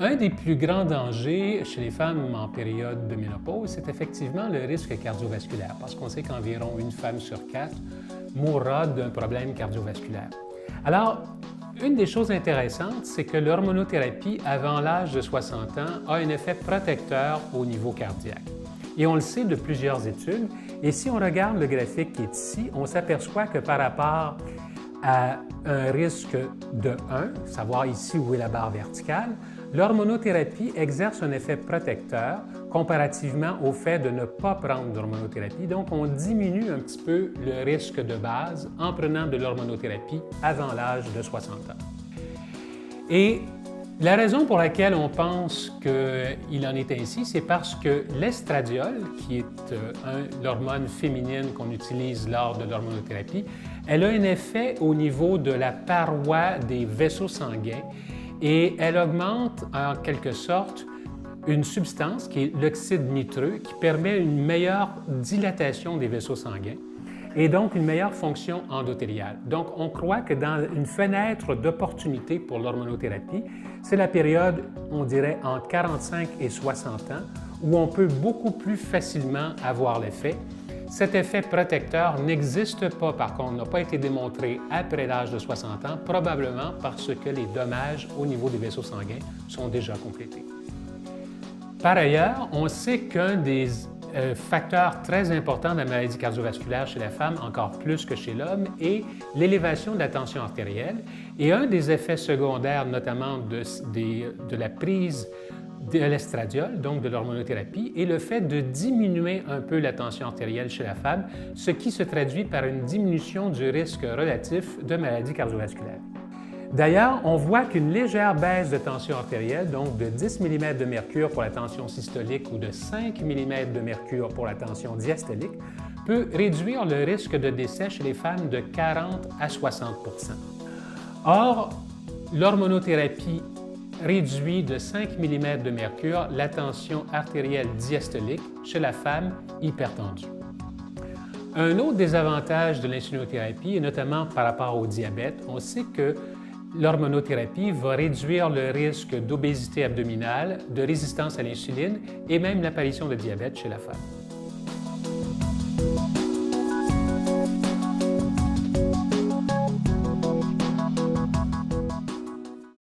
Un des plus grands dangers chez les femmes en période de ménopause, c'est effectivement le risque cardiovasculaire, parce qu'on sait qu'environ une femme sur quatre mourra d'un problème cardiovasculaire. Alors, une des choses intéressantes, c'est que l'hormonothérapie avant l'âge de 60 ans a un effet protecteur au niveau cardiaque. Et on le sait de plusieurs études. Et si on regarde le graphique qui est ici, on s'aperçoit que par rapport à un risque de 1, savoir ici où est la barre verticale, l'hormonothérapie exerce un effet protecteur comparativement au fait de ne pas prendre d'hormonothérapie. Donc, on diminue un petit peu le risque de base en prenant de l'hormonothérapie avant l'âge de 60 ans. Et la raison pour laquelle on pense qu'il en est ainsi, c'est parce que l'estradiol, qui est l'hormone féminine qu'on utilise lors de l'hormonothérapie, elle a un effet au niveau de la paroi des vaisseaux sanguins et elle augmente en quelque sorte une substance qui est l'oxyde nitreux qui permet une meilleure dilatation des vaisseaux sanguins et donc une meilleure fonction endothéliale. Donc, on croit que dans une fenêtre d'opportunité pour l'hormonothérapie, c'est la période, on dirait, entre 45 et 60 ans, où on peut beaucoup plus facilement avoir l'effet. Cet effet protecteur n'existe pas, par contre, n'a pas été démontré après l'âge de 60 ans, probablement parce que les dommages au niveau des vaisseaux sanguins sont déjà complétés. Par ailleurs, on sait qu'un des facteur très important de la maladie cardiovasculaire chez la femme, encore plus que chez l'homme, est l'élévation de la tension artérielle. Et un des effets secondaires, notamment de la prise de l'estradiol, donc de l'hormonothérapie, est le fait de diminuer un peu la tension artérielle chez la femme, ce qui se traduit par une diminution du risque relatif de maladie cardiovasculaire. D'ailleurs, on voit qu'une légère baisse de tension artérielle, donc de 10 mm de mercure pour la tension systolique ou de 5 mm de mercure pour la tension diastolique, peut réduire le risque de décès chez les femmes de 40 à 60 %. Or, l'hormonothérapie réduit de 5 mm de mercure la tension artérielle diastolique chez la femme hypertendue. Un autre désavantage de l'insulinothérapie, et notamment par rapport au diabète, on sait que l'hormonothérapie va réduire le risque d'obésité abdominale, de résistance à l'insuline et même l'apparition de diabète chez la femme.